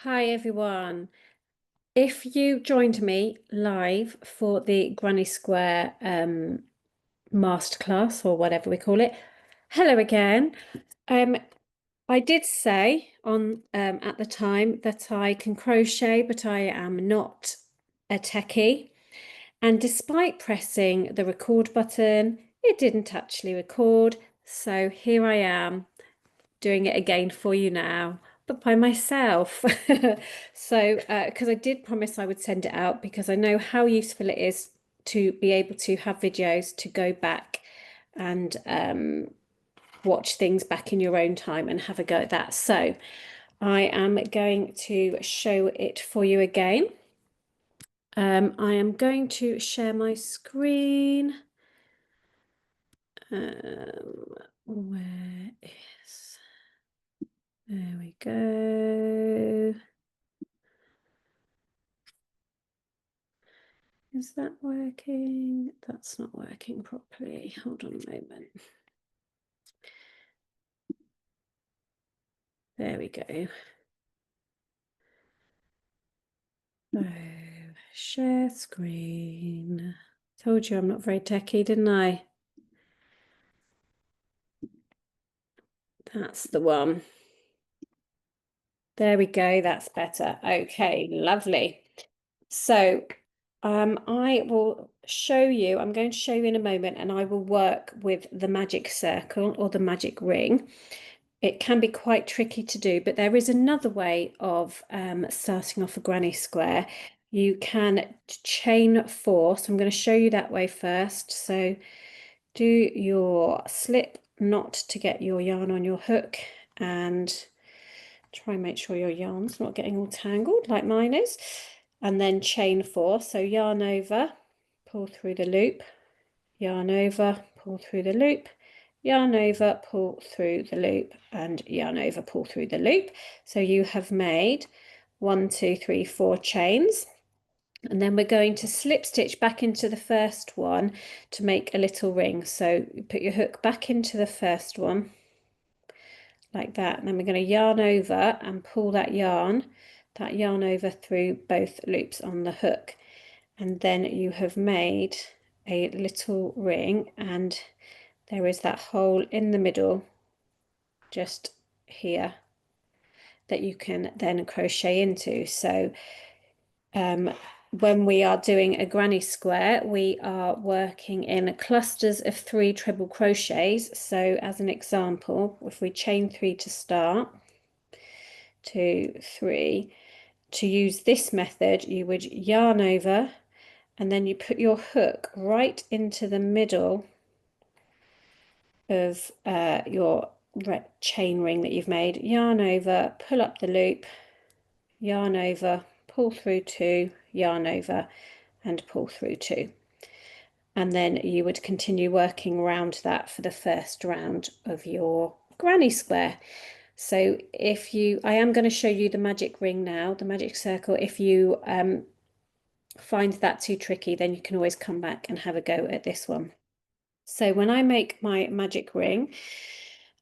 Hi everyone. If you joined me live for the Granny Square masterclass or whatever we call it, hello again. Um, I did say on at the time that I can crochet, but I am not a techie. And despite pressing the record button, it didn't actually record. So here I am doing it again for you now, but by myself. So, because I did promise I would send it out because I know how useful it is to be able to have videos to go back and watch things back in your own time and have a go at that. So, I am going to show it for you again. I am going to share my screen. Where is There we go. Is that working? That's not working properly. Hold on a moment. There we go. So, share screen. Told you I'm not very techy, didn't I? That's the one. There we go. That's better. Okay, lovely. So, I will show you, I'm going to show you in a moment, and I will work with the magic circle or the magic ring. It can be quite tricky to do, but there is another way of starting off a granny square. You can chain four. So I'm going to show you that way first. So do your slip knot to get your yarn on your hook and try and make sure your yarn's not getting all tangled like mine is. And then chain four. So yarn over, pull through the loop, yarn over, pull through the loop, yarn over, pull through the loop, and yarn over, pull through the loop. So you have made 1, 2, 3, 4 chains. And then we're going to slip stitch back into the first one to make a little ring. So you put your hook back into the first one like that. And then we're going to yarn over and pull that yarn over through both loops on the hook. And then you have made a little ring, and there is that hole in the middle just here that you can then crochet into. So when we are doing a granny square, we are working in clusters of 3 treble crochets. So as an example, if we chain 3 to start, 2, 3, to use this method, you would yarn over and then you put your hook right into the middle of your chain ring that you've made, yarn over, pull up the loop, yarn over, pull through 2, yarn over and pull through 2. And then you would continue working around that for the first round of your granny square. So I am going to show you the magic ring now, the magic circle. If you find that too tricky, then you can always come back and have a go at this one. So when I make my magic ring,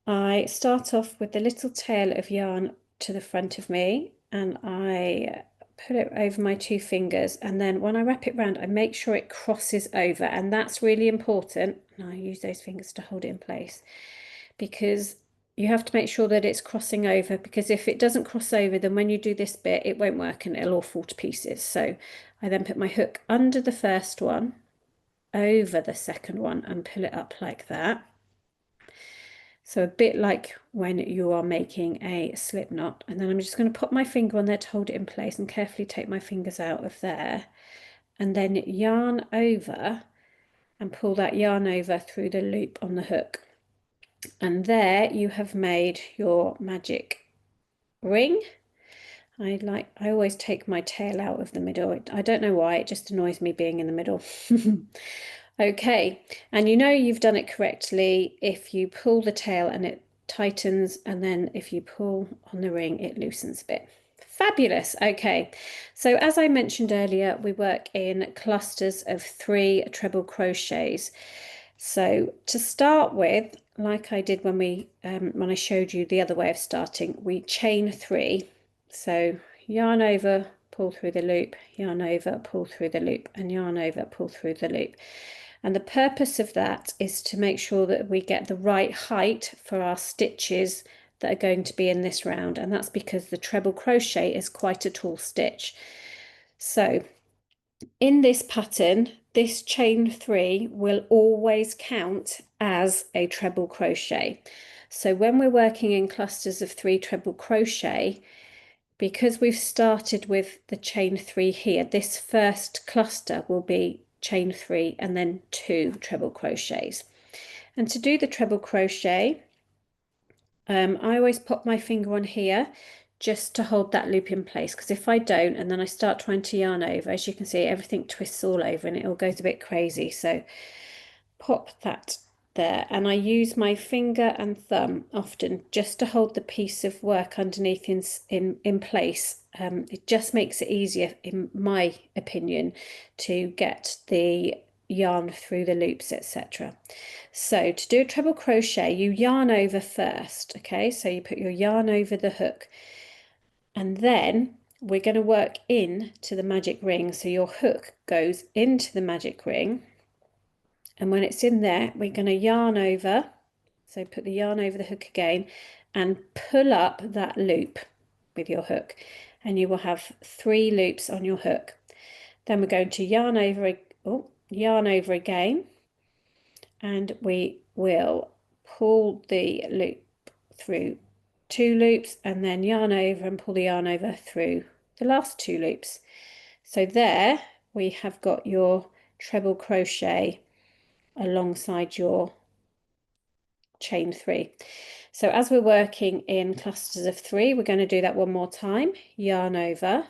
I start off with the little tail of yarn to the front of me, and I put it over my 2 fingers, and then when I wrap it round, I make sure it crosses over, and that's really important. And I use those fingers to hold it in place because you have to make sure that it's crossing over, because if it doesn't cross over, then when you do this bit, it won't work and it'll all fall to pieces. So I then put my hook under the first one, over the second one, and pull it up like that. So a bit like when you are making a slip knot. And then I'm just going to put my finger on there to hold it in place and carefully take my fingers out of there. And then yarn over and pull that yarn over through the loop on the hook. And there you have made your magic ring. I always take my tail out of the middle. I don't know why, it just annoys me being in the middle. Okay, and you know you've done it correctly if you pull the tail and it tightens, and then if you pull on the ring, it loosens a bit. Fabulous. Okay, so as I mentioned earlier, we work in clusters of 3 treble crochets. So to start with, like I did when I showed you the other way of starting, we chain 3. So yarn over, pull through the loop, yarn over, pull through the loop, and yarn over, pull through the loop. And the purpose of that is to make sure that we get the right height for our stitches that are going to be in this round, and that's because the treble crochet is quite a tall stitch. So in this pattern, this chain 3 will always count as a treble crochet. So when we're working in clusters of 3 treble crochet, because we've started with the chain 3 here, this first cluster will be chain 3 and then 2 treble crochets. And to do the treble crochet, I always pop my finger on here just to hold that loop in place, because if I don't and then I start trying to yarn over, as you can see, everything twists all over and it all goes a bit crazy. So pop that there, and I use my finger and thumb often just to hold the piece of work underneath in place. It just makes it easier, in my opinion, to get the yarn through the loops, etc. So to do a treble crochet, you yarn over first, okay? So you put your yarn over the hook, and then we're going to work in to the magic ring. So your hook goes into the magic ring, and when it's in there, we're going to yarn over. So put the yarn over the hook again and pull up that loop with your hook, and you will have 3 loops on your hook. Then we're going to yarn over again, and we will pull the loop through 2 loops, and then yarn over and pull the yarn over through the last 2 loops. So there we have got your treble crochet alongside your chain 3. So as we're working in clusters of 3, we're going to do that one more time. Yarn over,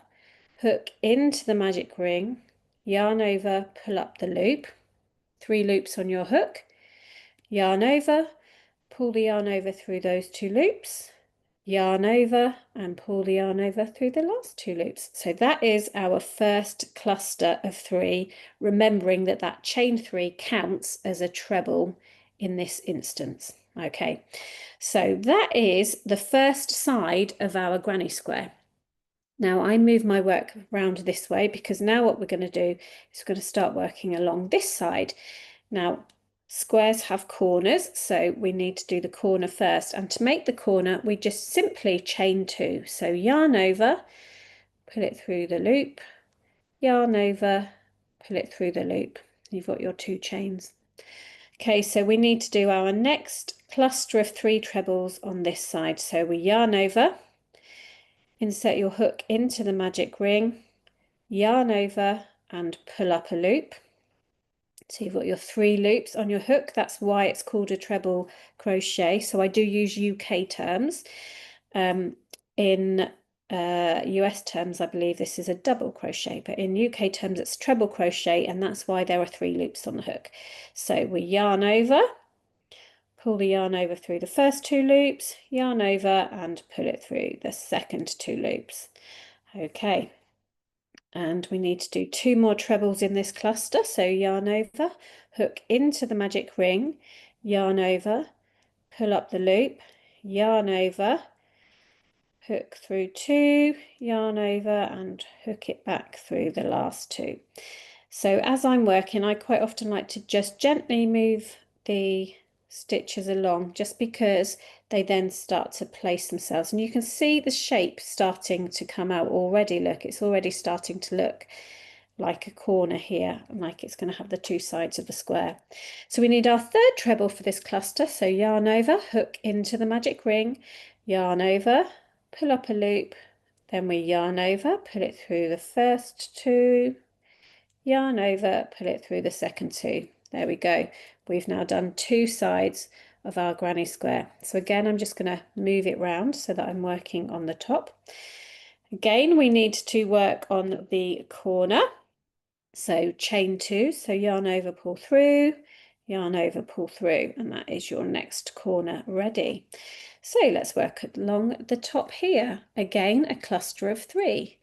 hook into the magic ring, yarn over, pull up the loop, 3 loops on your hook, yarn over, pull the yarn over through those 2 loops, yarn over and pull the yarn over through the last 2 loops. So that is our first cluster of 3, remembering that that chain 3 counts as a treble in this instance. Okay, so that is the first side of our granny square. Now I move my work around this way because now what we're going to do is we're going to start working along this side. Now squares have corners, so we need to do the corner first, and to make the corner we just simply chain 2. So yarn over, pull it through the loop, yarn over, pull it through the loop. You've got your 2 chains. Okay, so we need to do our next cluster of 3 trebles on this side. So we yarn over, insert your hook into the magic ring, yarn over and pull up a loop. So you've got your 3 loops on your hook. That's why it's called a treble crochet. So I do use UK terms. In US terms, I believe this is a double crochet, but in UK terms, it's treble crochet, and that's why there are 3 loops on the hook. So we yarn over, pull the yarn over through the first 2 loops, yarn over and pull it through the second 2 loops. Okay. And we need to do 2 more trebles in this cluster. So yarn over, hook into the magic ring, yarn over, pull up the loop, yarn over, hook through 2, yarn over and hook it back through the last 2. So as I'm working, I quite often like to just gently move the stitches along, just because they then start to place themselves, and you can see the shape starting to come out already. Look, it's already starting to look like a corner here, and like it's going to have the 2 sides of the square. So we need our 3rd treble for this cluster. So yarn over, hook into the magic ring, yarn over, pull up a loop, then we yarn over, pull it through the first 2, yarn over, pull it through the second 2. There we go. We've now done 2 sides of our granny square. So again, I'm just going to move it round so that I'm working on the top. Again, we need to work on the corner. So chain 2, so yarn over, pull through, yarn over, pull through, and that is your next corner ready. So let's work along the top here. Again, a cluster of 3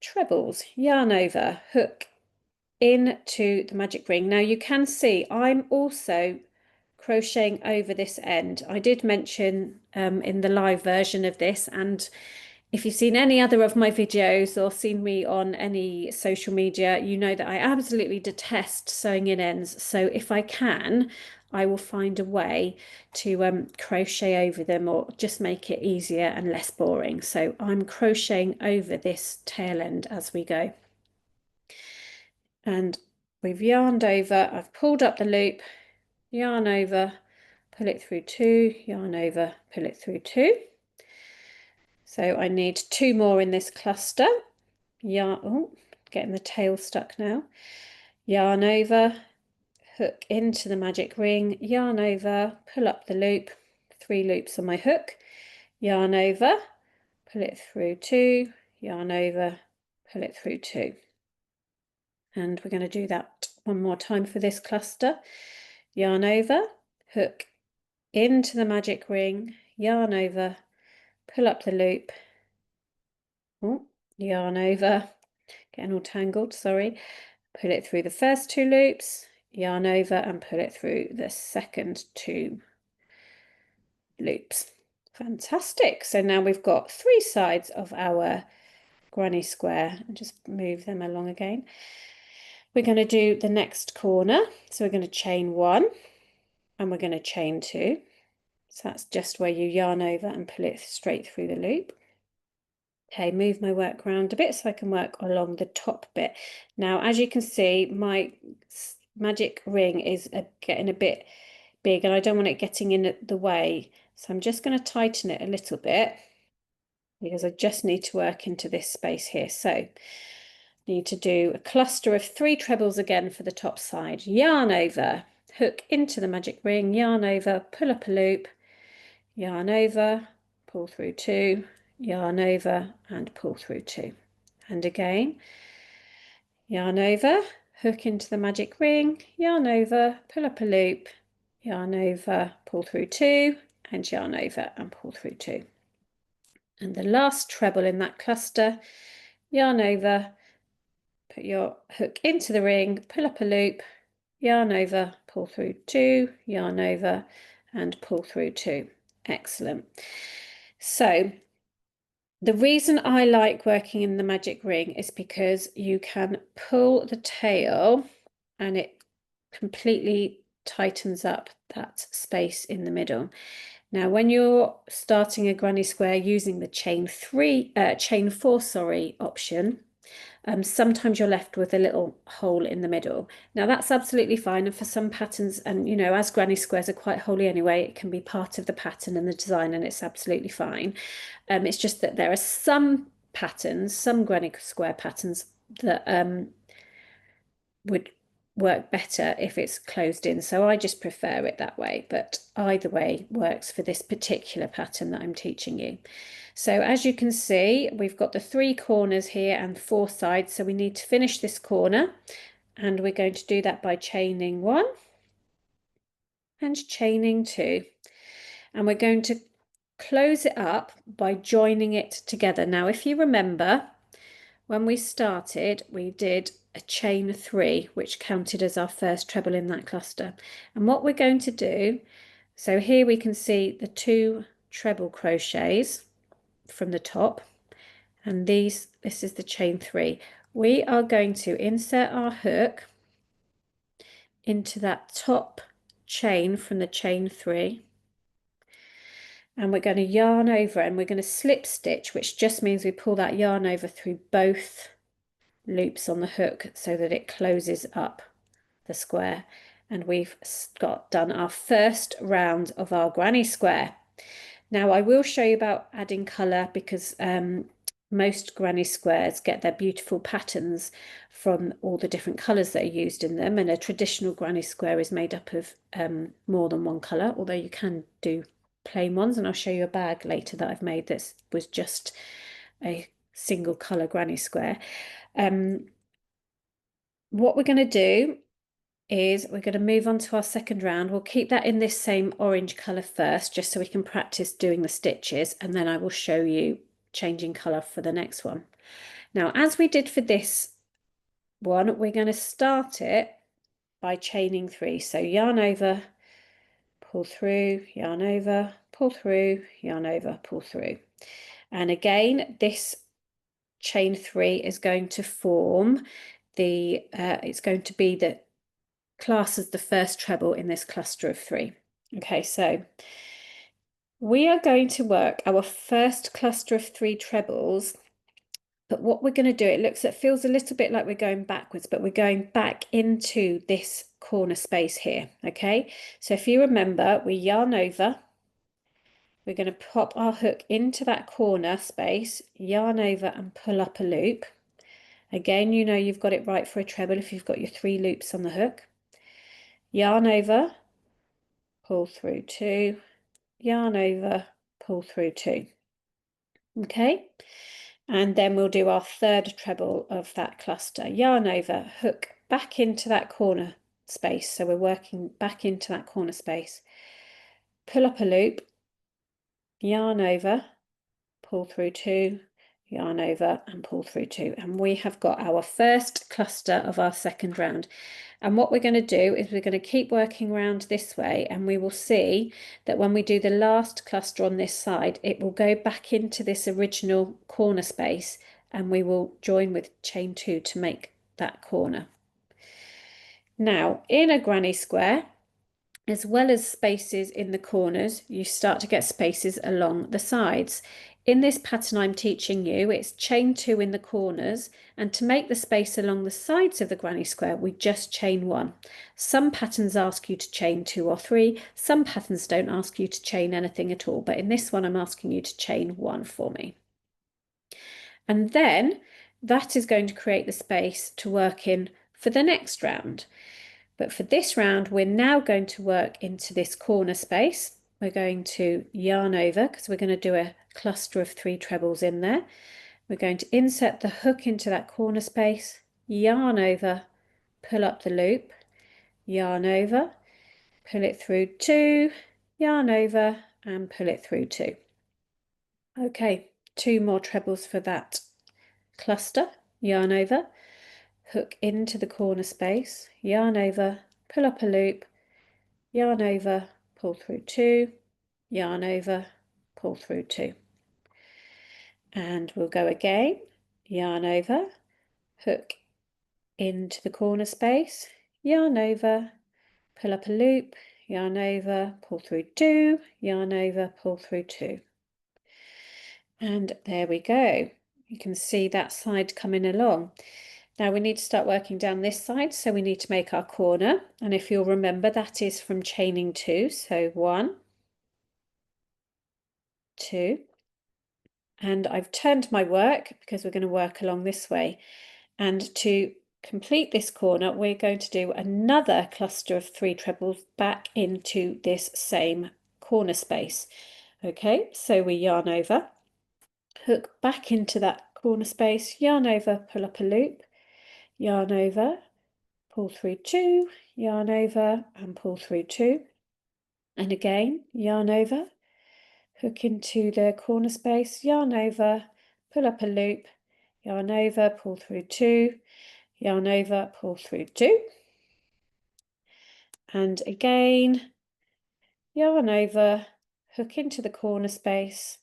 trebles, yarn over, hook into the magic ring. Now you can see I'm also crocheting over this end. I did mention in the live version of this and If you've seen any other of my videos or seen me on any social media, you know that I absolutely detest sewing in ends. So if I can, I will find a way to crochet over them or just make it easier and less boring. So I'm crocheting over this tail end as we go. And we've yarned over, I've pulled up the loop, yarn over, pull it through two, yarn over, pull it through two. So I need two more in this cluster. Yarn, oh, getting the tail stuck now. Yarn over, hook into the magic ring, yarn over, pull up the loop, 3 loops on my hook, yarn over, pull it through two, yarn over, pull it through two. And we're going to do that one more time for this cluster. Yarn over, hook into the magic ring, yarn over, pull up the loop, oh, yarn over, getting all tangled, sorry, pull it through the first 2 loops, yarn over and pull it through the second 2 loops. Fantastic. So now we've got 3 sides of our granny square, and just move them along again. We're going to do the next corner. So we're going to chain 1 and we're going to chain 2. So that's just where you yarn over and pull it straight through the loop. Okay, move my work around a bit so I can work along the top bit. Now, as you can see, my magic ring is getting a bit big and I don't want it getting in the way. So I'm just going to tighten it a little bit because I just need to work into this space here. So need to do a cluster of 3 trebles again for the top side. Yarn over, hook into the magic ring, yarn over, pull up a loop, yarn over, pull through 2, yarn over and pull through 2. And again, yarn over, hook into the magic ring, yarn over, pull up a loop, yarn over, pull through 2, and yarn over and pull through 2. And the last treble in that cluster, yarn over, put your hook into the ring, pull up a loop, yarn over, pull through 2, yarn over and pull through 2. Excellent. So the reason I like working in the magic ring is because you can pull the tail and it completely tightens up that space in the middle. Now, when you're starting a granny square using the chain 4, option, sometimes you're left with a little hole in the middle. Now that's absolutely fine, and for some patterns, and you know, as granny squares are quite holy anyway, it can be part of the pattern and the design, and it's absolutely fine. It's just that there are some patterns, some granny square patterns that would work better if it's closed in, so I just prefer it that way, but either way works for this particular pattern that I'm teaching you. So as you can see, we've got the 3 corners here and 4 sides, so we need to finish this corner, and we're going to do that by chaining 1 and chaining 2, and we're going to close it up by joining it together. Now if you remember, when we started, we did a chain 3, which counted as our first treble in that cluster. And what we're going to do, so here we can see the 2 treble crochets from the top, and this is the chain 3. We are going to insert our hook into that top chain from the chain 3, and we're going to yarn over, and we're going to slip stitch, which just means we pull that yarn over through both loops on the hook so that it closes up the square, and we've done our first round of our granny square. Now I will show you about adding colour, because most granny squares get their beautiful patterns from all the different colours that are used in them, and a traditional granny square is made up of more than one colour, although you can do plain ones, and I'll show you a bag later that I've made that was just a single colour granny square. What we're going to do is we're going to move on to our second round. We'll keep that in this same orange colour first, just so we can practice doing the stitches, and then I will show you changing colour for the next one. Now, as we did for this one, we're going to start it by chaining 3. So yarn over, pull through, yarn over, pull through, yarn over, pull through. And again, this chain 3 is going to form the, it's going to be the class as the first treble in this cluster of 3. Okay, so we are going to work our first cluster of 3 trebles, but what we're going to do, it feels a little bit like we're going backwards, but we're going back into this corner space here. Okay, so if you remember, we yarn over, we're going to pop our hook into that corner space, yarn over and pull up a loop. Again, you know you've got it right for a treble if you've got your 3 loops on the hook. Yarn over, pull through 2, yarn over, pull through 2. Okay, and then we'll do our third treble of that cluster. Yarn over, hook back into that corner space. So we're working back into that corner space. Pull up a loop, yarn over, pull through 2, yarn over and pull through 2. And we have got our first cluster of our second round. And what we're going to do is we're going to keep working around this way, and we will see that when we do the last cluster on this side, it will go back into this original corner space, and we will join with chain 2 to make that corner. Now, in a granny square, as well as spaces in the corners, you start to get spaces along the sides. In this pattern I'm teaching you, it's chain 2 in the corners, and to make the space along the sides of the granny square, we just chain 1. Some patterns ask you to chain 2 or 3, some patterns don't ask you to chain anything at all, but in this one I'm asking you to chain 1 for me. And then that is going to create the space to work in for the next round. But for this round, we're now going to work into this corner space. We're going to yarn over because we're going to do a cluster of 3 trebles in there. We're going to insert the hook into that corner space, yarn over, pull up the loop, yarn over, pull it through 2, yarn over and pull it through 2. Okay, 2 more trebles for that cluster, yarn over, hook into the corner space, yarn over, pull up a loop, yarn over, pull through 2, yarn over, pull through 2. And we'll go again, yarn over, hook into the corner space, yarn over, pull up a loop, yarn over, pull through 2, yarn over, pull through 2. And there we go. You can see that side coming along. Now we need to start working down this side, so we need to make our corner. And if you'll remember, that is from chaining 2. So 1, 2. And I've turned my work because we're going to work along this way. And to complete this corner, we're going to do another cluster of 3 trebles back into this same corner space. Okay, so we yarn over, hook back into that corner space, yarn over, pull up a loop, yarn over, pull through 2, yarn over and pull through 2. And again, yarn over, hook into the corner space, yarn over, pull up a loop, yarn over, pull through 2, yarn over, pull through 2. And again, yarn over, hook into the corner space,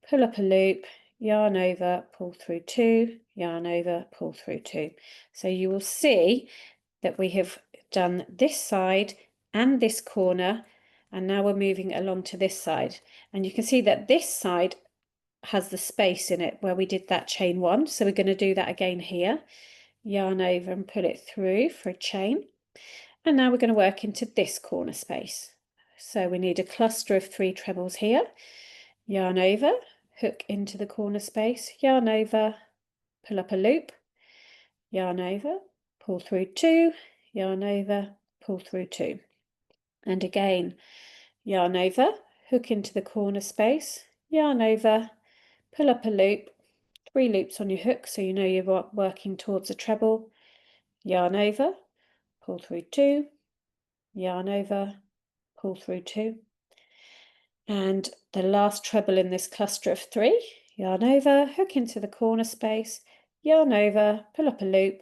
pull up a loop, yarn over, pull through 2, yarn over, pull through 2. So you will see that we have done this side and this corner, and now we're moving along to this side. And you can see that this side has the space in it where we did that chain 1. So we're going to do that again here. Yarn over and pull it through for a chain. And now we're going to work into this corner space. So we need a cluster of 3 trebles here. Yarn over, hook into the corner space, yarn over, pull up a loop, yarn over, pull through 2, yarn over, pull through 2. And again, yarn over, hook into the corner space, yarn over, pull up a loop, 3 loops on your hook so you know you're working towards a treble, yarn over, pull through 2, yarn over, pull through 2. And the last treble in this cluster of 3, yarn over, hook into the corner space, yarn over, pull up a loop,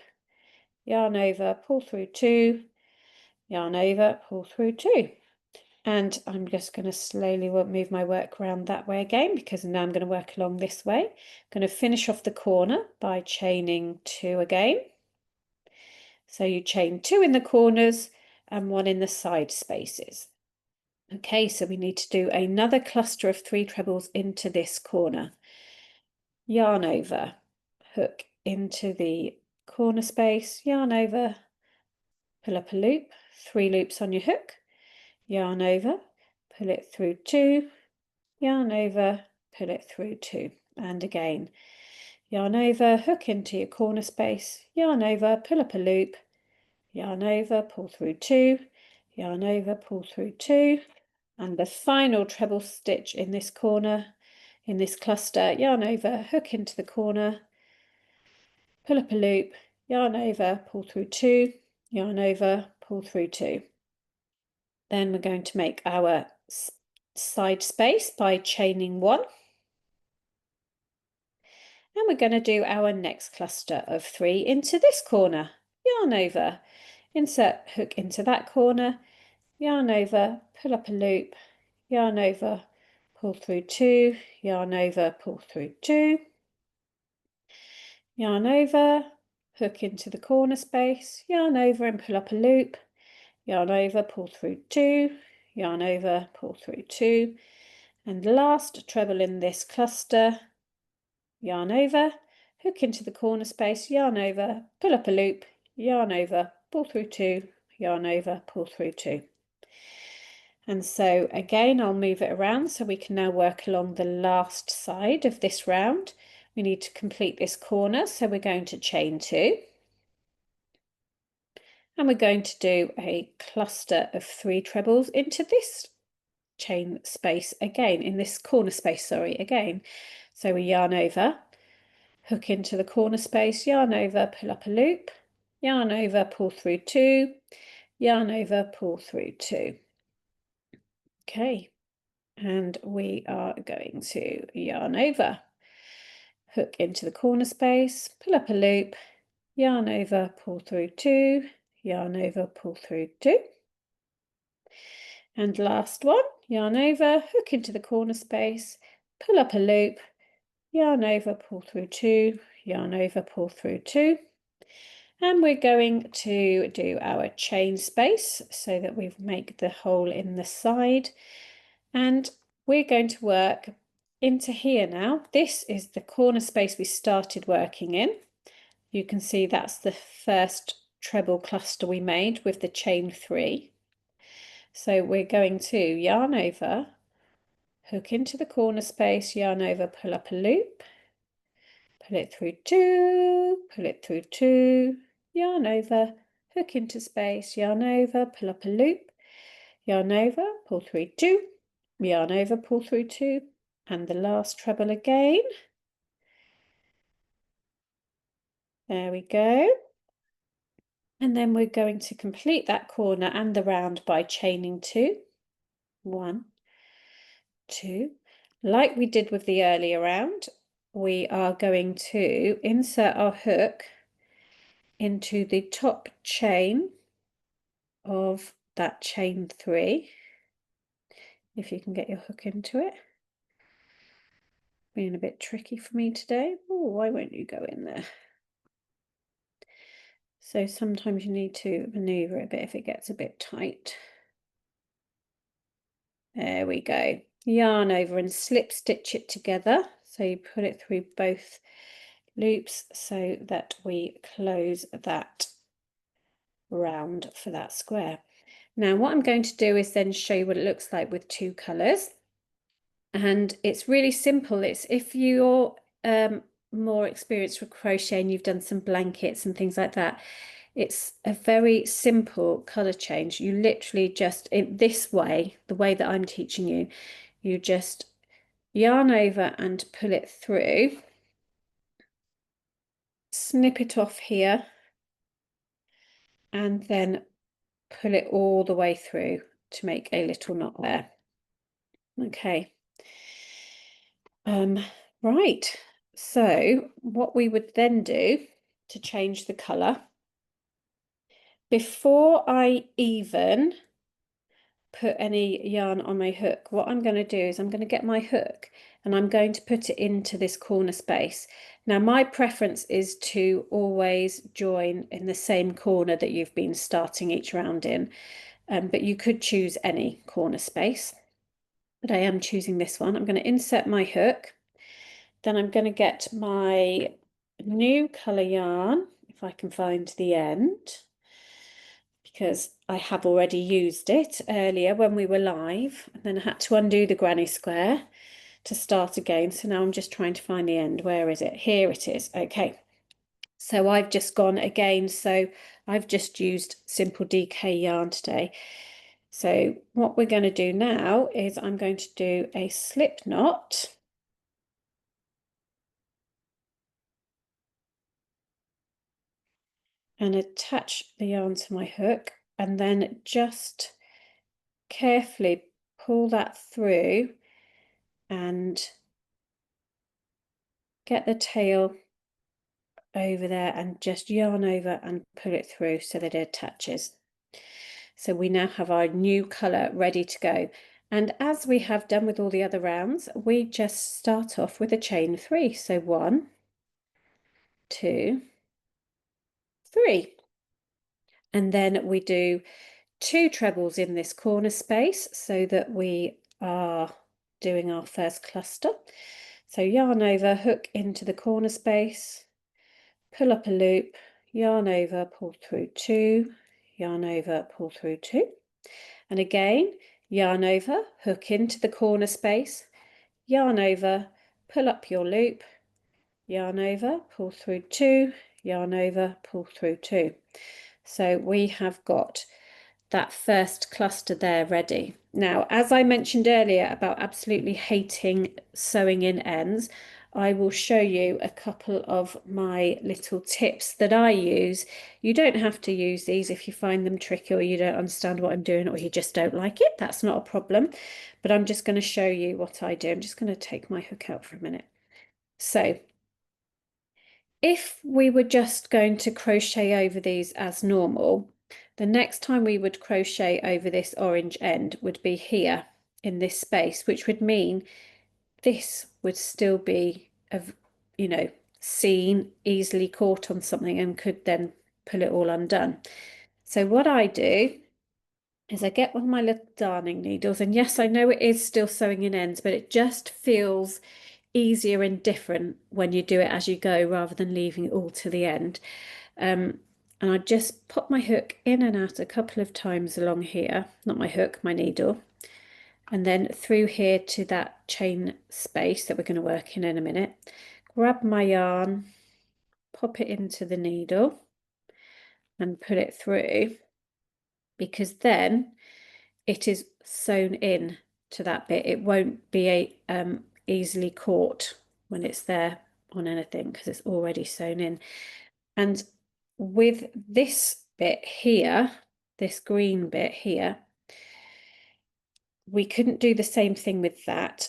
yarn over, pull through 2, yarn over, pull through 2. And I'm just going to slowly move my work around that way again, because now I'm going to work along this way. I'm going to finish off the corner by chaining 2 again. So you chain 2 in the corners and 1 in the side spaces. Okay, so we need to do another cluster of 3 trebles into this corner. Yarn over, hook into the corner space, yarn over, pull up a loop, 3 loops on your hook, yarn over, pull it through 2, yarn over, pull it through 2, and again. Yarn over, hook into your corner space, yarn over, pull up a loop, yarn over, pull through 2, yarn over, pull through 2, and the final treble stitch in this corner, in this cluster, yarn over, hook into the corner, pull up a loop, yarn over, pull through 2, yarn over, pull through 2. Then we're going to make our side space by chaining 1. And we're going to do our next cluster of 3 into this corner. Yarn over, insert hook into that corner, yarn over, pull up a loop, yarn over, pull through 2, yarn over, pull through 2, yarn over, hook into the corner space, yarn over and pull up a loop, yarn over, pull through 2, yarn over, pull through 2, and last treble in this cluster, yarn over, hook into the corner space, yarn over, pull up a loop, yarn over, pull through 2, yarn over, pull through 2. And so again, I'll move it around so we can now work along the last side of this round. We need to complete this corner, so we're going to chain 2. And we're going to do a cluster of 3 trebles into this chain space again, in this corner space, sorry, again. So we yarn over, hook into the corner space, yarn over, pull up a loop, yarn over, pull through 2, yarn over, pull through 2. Okay, and we are going to yarn over, hook into the corner space, pull up a loop, yarn over, pull through 2, yarn over, pull through 2. And last one, yarn over, hook into the corner space, pull up a loop, yarn over, pull through 2, yarn over, pull through 2. And we're going to do our chain space so that we make the hole in the side. And we're going to work into here now. This is the corner space we started working in. You can see that's the first treble cluster we made with the chain 3. So we're going to yarn over, hook into the corner space, yarn over, pull up a loop, pull it through 2, pull it through 2, yarn over, hook into space, yarn over, pull up a loop, yarn over, pull through 2, yarn over, pull through 2, and the last treble again. There we go. And then we're going to complete that corner and the round by chaining 2. 1, 2. Like we did with the earlier round, we are going to insert our hook into the top chain of that chain 3. If you can get your hook into it. Being a bit tricky for me today. Oh, why won't you go in there? So sometimes you need to maneuver a bit if it gets a bit tight. There we go. Yarn over and slip stitch it together. So you put it through both loops so that we close that round for that square. Now what I'm going to do is then show you what it looks like with 2 colours. And it's really simple. It's if you're more experienced with crochet and you've done some blankets and things like that, it's a very simple colour change. You literally just, in this way, the way that I'm teaching you, you just yarn over and pull it through, snip it off here, and then pull it all the way through to make a little knot there. Okay. Right. So what we would then do to change the colour, before I even put any yarn on my hook, what I'm going to do is I'm going to get my hook and I'm going to put it into this corner space. Now my preference is to always join in the same corner that you've been starting each round in, but you could choose any corner space, but I am choosing this one. I'm going to insert my hook, then I'm going to get my new colour yarn, if I can find the end, because I have already used it earlier when we were live, and then I had to undo the granny square to start again. So now I'm just trying to find the end. Where is it? Here it is. Okay. So I've just gone again. So I've just used simple DK yarn today. So what we're going to do now is I'm going to do a slip knot. And attach the yarn to my hook, and then just carefully pull that through and get the tail over there and just yarn over and pull it through so that it attaches. So we now have our new colour ready to go. And as we have done with all the other rounds, we just start off with a chain 3. So 1, 2, 3. And then we do 2 trebles in this corner space so that we are doing our first cluster. So yarn over, hook into the corner space, pull up a loop, yarn over, pull through 2, yarn over, pull through 2. And again, yarn over, hook into the corner space, yarn over, pull up your loop, yarn over, pull through 2, yarn over, pull through 2. So we have got that first cluster there ready. Now, as I mentioned earlier about absolutely hating sewing in ends, I will show you a couple of my little tips that I use. You don't have to use these if you find them tricky or you don't understand what I'm doing or you just don't like it. That's not a problem. But I'm just going to show you what I do. I'm just going to take my hook out for a minute. So if we were just going to crochet over these as normal, the next time we would crochet over this orange end would be here in this space, which would mean this would still be, seen, easily caught on something and could then pull it all undone. So what I do is I get one of my little darning needles, and yes, I know it is still sewing in ends, but it just feels easier and different when you do it as you go rather than leaving it all to the end. And I just pop my hook in and out a couple of times along here, not my hook, my needle, and then through here to that chain space that we're going to work in a minute. Grab my yarn, pop it into the needle and pull it through, because then it is sewn in to that bit. It won't be easily caught when it's there on anything because it's already sewn in. And with this bit here, this green bit here, we couldn't do the same thing with that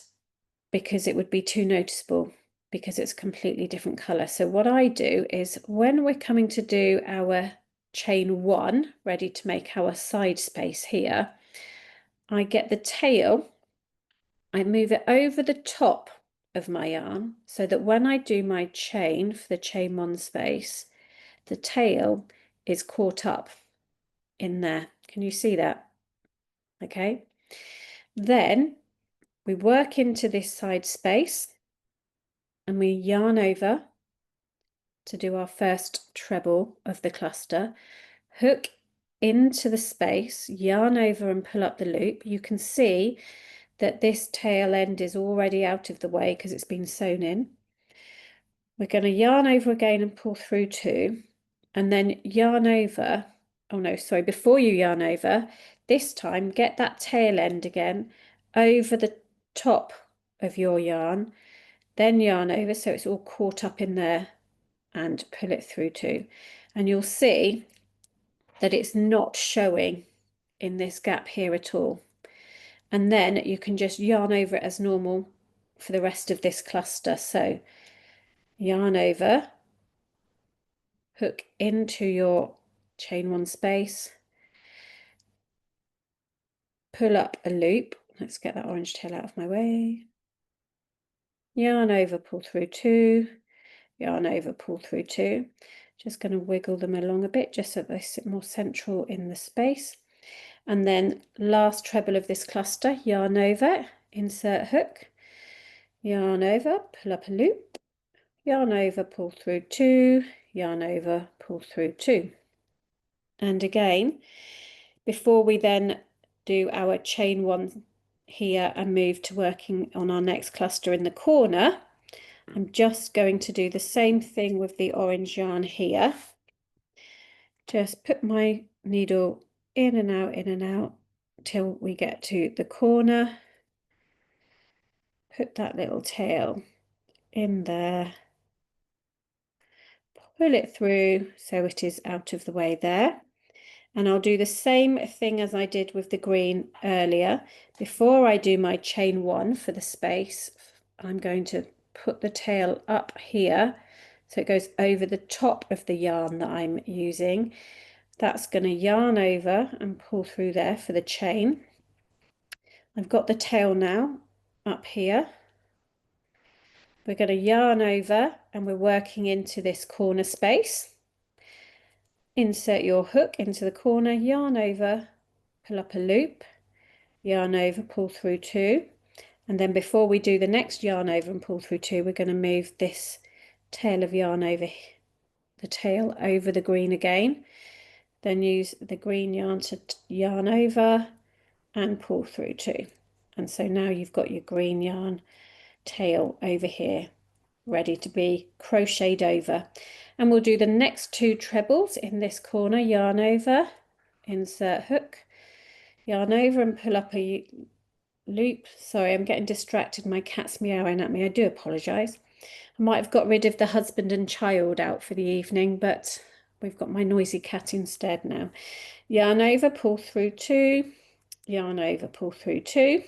because it would be too noticeable because it's a completely different colour. So what I do is when we're coming to do our chain 1, ready to make our side space here, I get the tail, I move it over the top of my yarn so that when I do my chain for the chain 1 space, the tail is caught up in there. Can you see that? Okay. Then we work into this side space and we yarn over to do our first treble of the cluster, hook into the space, yarn over and pull up the loop. You can see that this tail end is already out of the way because it's been sewn in. We're going to yarn over again and pull through 2, and then yarn over. Oh no, sorry, before you yarn over, this time get that tail end again over the top of your yarn, then yarn over so it's all caught up in there and pull it through 2. And you'll see that it's not showing in this gap here at all. And then you can just yarn over it as normal for the rest of this cluster. So yarn over, hook into your chain 1 space, pull up a loop. Let's get that orange tail out of my way. Yarn over, pull through 2, yarn over, pull through 2. Just going to wiggle them along a bit just so they sit more central in the space. And then last treble of this cluster, yarn over, insert hook, yarn over, pull up a loop, yarn over, pull through 2, yarn over, pull through 2. And again, before we then do our chain 1 here and move to working on our next cluster in the corner, I'm just going to do the same thing with the orange yarn here. Just put my needle in and out till we get to the corner. Put that little tail in there, pull it through so it is out of the way there. And I'll do the same thing as I did with the green earlier. Before I do my chain 1 for the space, I'm going to put the tail up here so it goes over the top of the yarn that I'm using. That's going to yarn over and pull through there for the chain. I've got the tail now up here. We're going to yarn over and we're working into this corner space. Insert your hook into the corner, yarn over, pull up a loop, yarn over, pull through 2. And then before we do the next yarn over and pull through 2, we're going to move this tail of yarn over, the tail over the green again. Then use the green yarn to yarn over and pull through 2. And so now you've got your green yarn tail over here ready to be crocheted over. And we'll do the next 2 trebles in this corner, yarn over, insert hook, yarn over and pull up a loop. Sorry, I'm getting distracted. My cat's meowing at me. I do apologise. I might have got rid of the husband and child out for the evening, but we've got my noisy cat instead now. Yarn over, pull through 2, yarn over, pull through 2.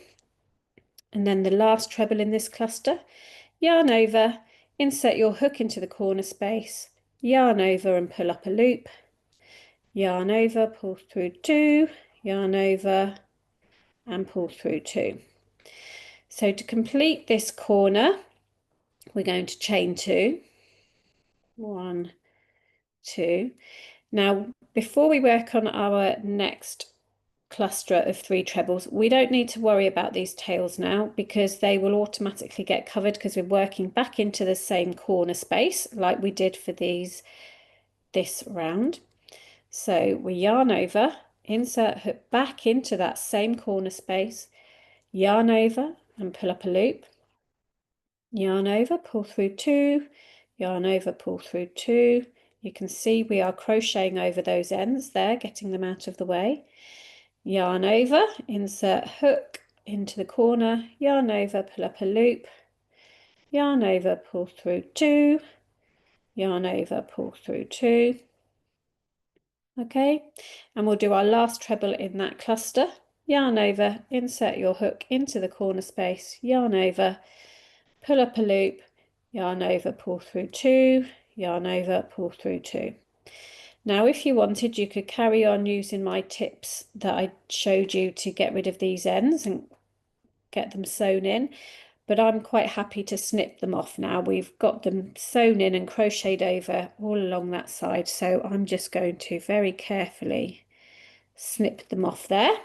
And then the last treble in this cluster, yarn over, insert your hook into the corner space, yarn over and pull up a loop, yarn over, pull through 2, yarn over and pull through 2. So to complete this corner, we're going to chain 2. 1, 2. Now, before we work on our next cluster of 3 trebles, we don't need to worry about these tails now because they will automatically get covered because we're working back into the same corner space like we did for this round. So we yarn over, insert hook back into that same corner space, yarn over and pull up a loop, yarn over, pull through 2, yarn over, pull through 2. You can see we are crocheting over those ends there, getting them out of the way. Yarn over, insert hook into the corner, yarn over, pull up a loop, yarn over, pull through 2, yarn over, pull through 2. Okay, and we'll do our last treble in that cluster. Yarn over, insert your hook into the corner space, yarn over, pull up a loop, yarn over, pull through 2, yarn over, pull through 2. Now, if you wanted, you could carry on using my tips that I showed you to get rid of these ends and get them sewn in, but I'm quite happy to snip them off now. We've got them sewn in and crocheted over all along that side, so I'm just going to very carefully snip them off there.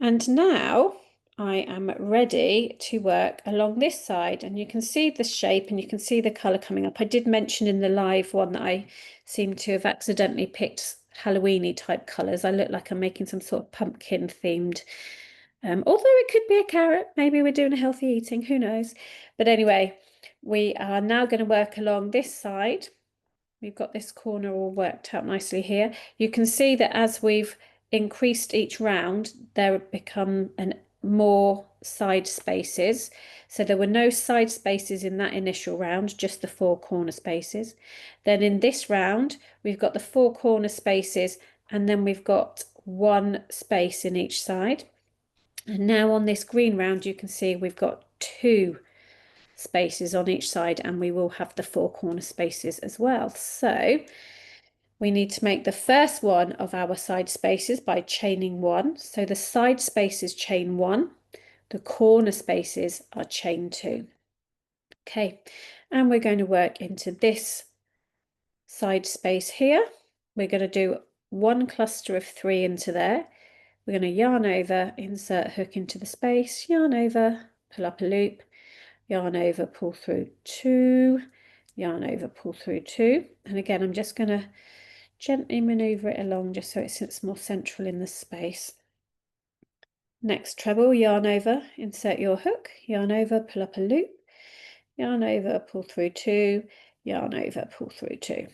And now I am ready to work along this side, and you can see the shape and you can see the colour coming up. I did mention in the live one that I seem to have accidentally picked Halloween-y type colours. I look like I'm making some sort of pumpkin themed, although it could be a carrot. Maybe we're doing a healthy eating, who knows. But anyway, we are now going to work along this side. We've got this corner all worked out nicely here. You can see that as we've increased each round, there become more side spaces. So there were no side spaces in that initial round, just the 4 corner spaces. Then in this round, we've got the 4 corner spaces, and then we've got 1 space in each side. And now on this green round, you can see we've got 2 spaces on each side, and we will have the 4 corner spaces as well. So we need to make the first one of our side spaces by chaining 1. So the side spaces chain 1, the corner spaces are chain 2. Okay, and we're going to work into this side space here. We're going to do 1 cluster of 3 into there. We're going to yarn over, insert hook into the space, yarn over, pull up a loop, yarn over, pull through 2, yarn over, pull through 2. And again, I'm just going to gently maneuver it along just so it sits more central in the space. Next treble, yarn over, insert your hook, yarn over, pull up a loop, yarn over, pull through 2, yarn over, pull through 2.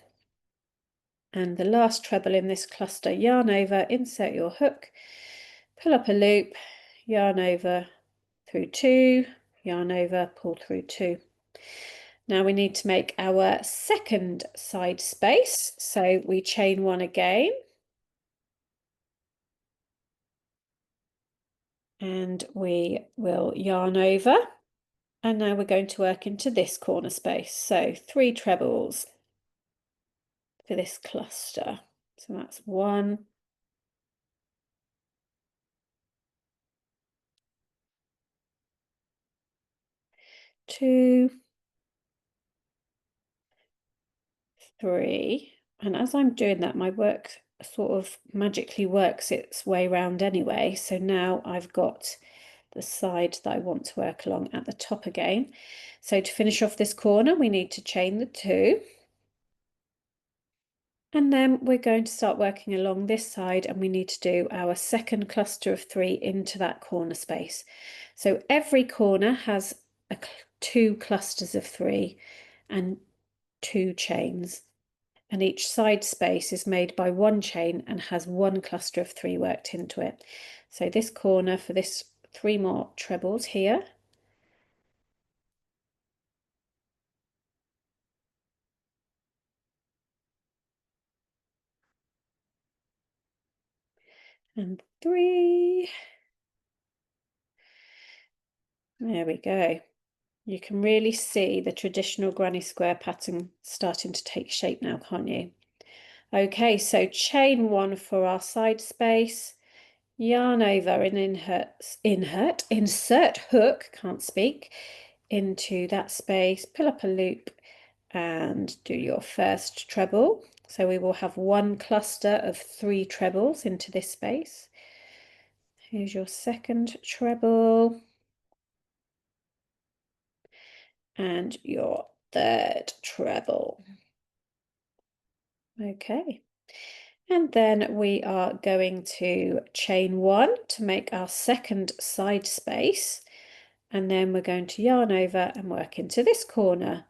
And the last treble in this cluster, yarn over, insert your hook, pull up a loop, yarn over through 2, yarn over, pull through 2. Now we need to make our second side space, so we chain 1 again, and we will yarn over, and now we're going to work into this corner space, so 3 trebles for this cluster. So that's 1, 2, 3, and as I'm doing that, my work sort of magically works its way around anyway. So now I've got the side that I want to work along at the top again. So to finish off this corner, we need to chain the 2. And then we're going to start working along this side, and we need to do our second cluster of 3 into that corner space. So every corner has 2 clusters of 3 and 2 chains. And each side space is made by 1 chain and has 1 cluster of 3 worked into it. So this corner for this 3 more trebles here. And 3. There we go. You can really see the traditional granny square pattern starting to take shape now, can't you? Okay, so chain 1 for our side space, yarn over and insert hook, can't speak, into that space, pull up a loop and do your first treble. So we will have 1 cluster of 3 trebles into this space. Here's your second treble and your third treble. Okay, and then we are going to chain 1 to make our second side space, and then we're going to yarn over and work into this corner.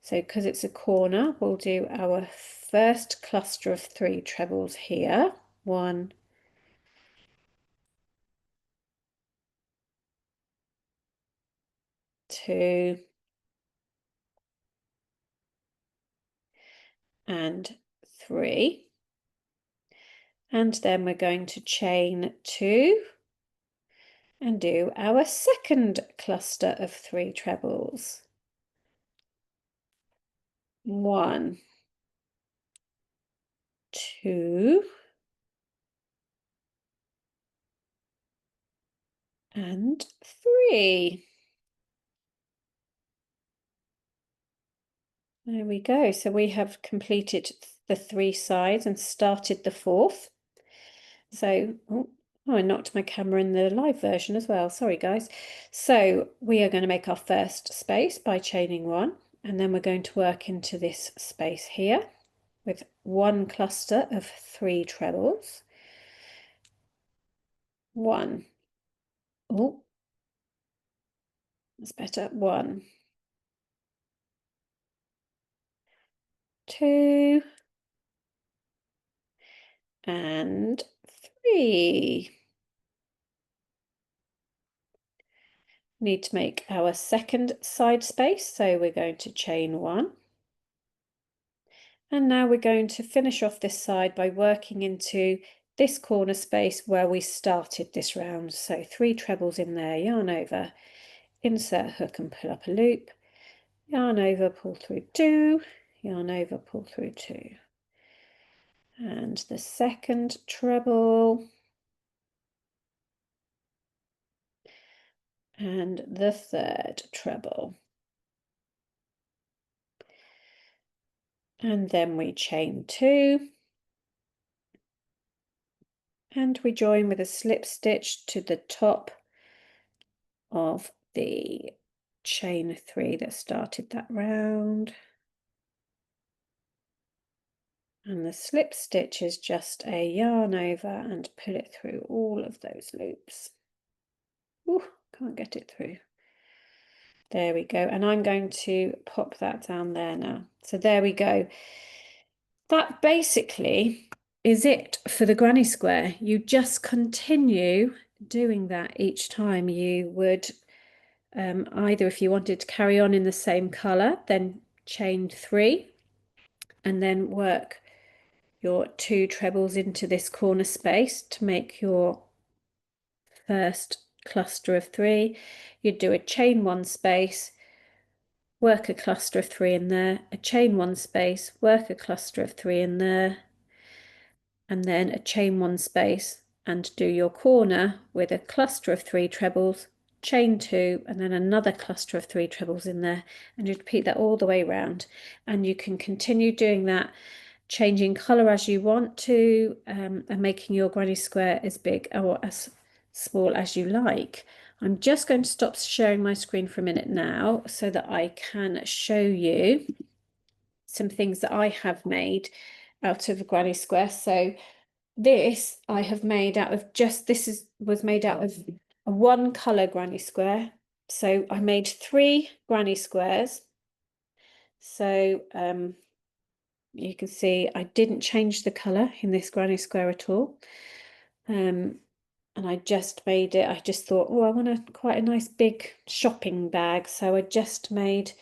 So because it's a corner, we'll do our first cluster of 3 trebles here. 1, 2, and 3. And then we're going to chain 2 and do our second cluster of 3 trebles. 1, 2, and 3. There we go. So we have completed the 3 sides and started the 4th. So, oh, I knocked my camera in the live version as well. Sorry, guys. So we are going to make our first space by chaining 1, and then we're going to work into this space here with 1 cluster of 3 trebles. 1. Oh, that's better. 1, 2, and 3. Need to make our second side space, so we're going to chain 1. And now we're going to finish off this side by working into this corner space where we started this round. So 3 trebles in there, yarn over, insert hook and pull up a loop, yarn over, pull through 2, yarn over, pull through 2. and the second treble, and the third treble. And then we chain 2, and we join with a slip stitch to the top of the chain 3 that started that round. And the slip stitch is just a yarn over and pull it through all of those loops. Ooh, can't get it through. There we go. And I'm going to pop that down there now. So there we go. That basically is it for the granny square. You just continue doing that each time. You would either, if you wanted to carry on in the same color, then chain 3 and then work your 2 trebles into this corner space to make your first cluster of 3. You'd do a chain 1 space, work a cluster of 3 in there, a chain 1 space, work a cluster of 3 in there, and then a chain 1 space, and do your corner with a cluster of 3 trebles, chain 2, and then another cluster of 3 trebles in there, and you repeat that all the way around. And you can continue doing that, changing colour as you want to, and making your granny square as big or as small as you like. I'm just going to stop sharing my screen for a minute now so that I can show you some things that I have made out of a granny square. So this I have made out of was made out of a 1 colour granny square. So I made 3 granny squares. So you can see I didn't change the colour in this granny square at all. And I just made it, I just thought, oh, I want quite a nice big shopping bag. So I just made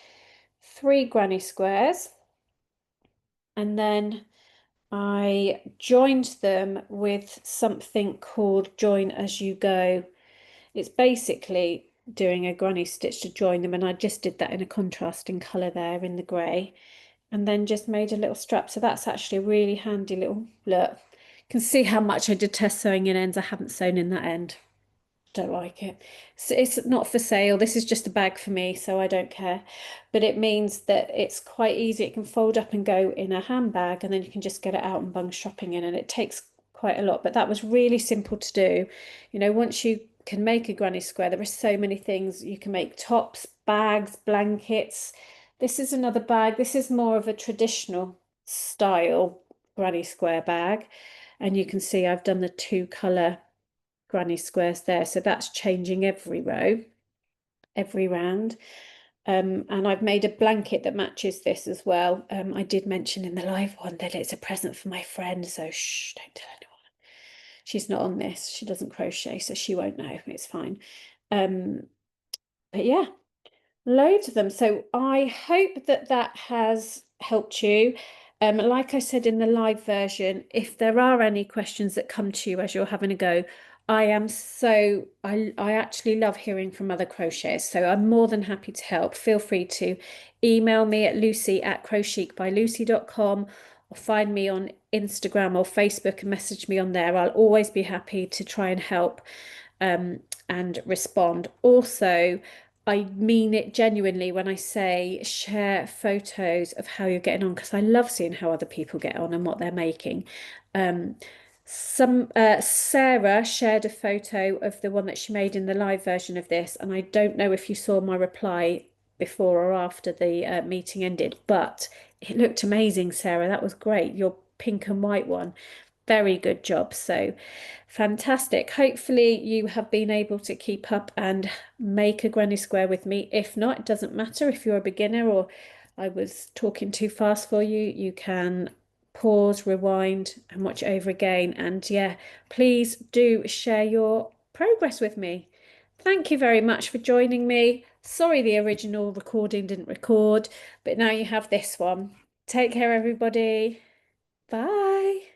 3 granny squares. And then I joined them with something called Join As You Go. It's basically doing a granny stitch to join them, and I just did that in a contrasting colour there in the grey, and then just made a little strap. So that's actually a really handy little look. You can see how much I detest sewing in ends. I haven't sewn in that end. Don't like it. So it's not for sale. This is just a bag for me, so I don't care. But it means that it's quite easy. It can fold up and go in a handbag, and then you can just get it out and bung shopping in, and it takes quite a lot. But that was really simple to do. You know, once you can make a granny square, there are so many things. You can make tops, bags, blankets. This is another bag. This is more of a traditional style granny square bag. And you can see I've done the 2 colour granny squares there, so that's changing every row, every round. And I've made a blanket that matches this as well. I did mention in the live one that it's a present for my friend, so shh, don't tell anyone. She's not on this, she doesn't crochet, so she won't know. It's fine. But yeah, loads of them. So I hope that that has helped you. Like I said in the live version, if there are any questions that come to you as you're having a go, I actually love hearing from other crocheters, so I'm more than happy to help. Feel free to email me at lucy@crochetbylucy.com, or find me on Instagram or Facebook and message me on there. I'll always be happy to try and help and respond. Also, I mean it genuinely when I say share photos of how you're getting on, because I love seeing how other people get on and what they're making. Sarah shared a photo of the one that she made in the live version of this, and I don't know if you saw my reply before or after the meeting ended, but it looked amazing, Sarah. That was great. Your pink and white one. Very good job. So fantastic. Hopefully you have been able to keep up and make a granny square with me. If not, it doesn't matter. If you're a beginner or I was talking too fast for you, you can pause, rewind and watch it over again. And yeah, please do share your progress with me. Thank you very much for joining me. Sorry the original recording didn't record, but now you have this one. Take care, everybody. Bye.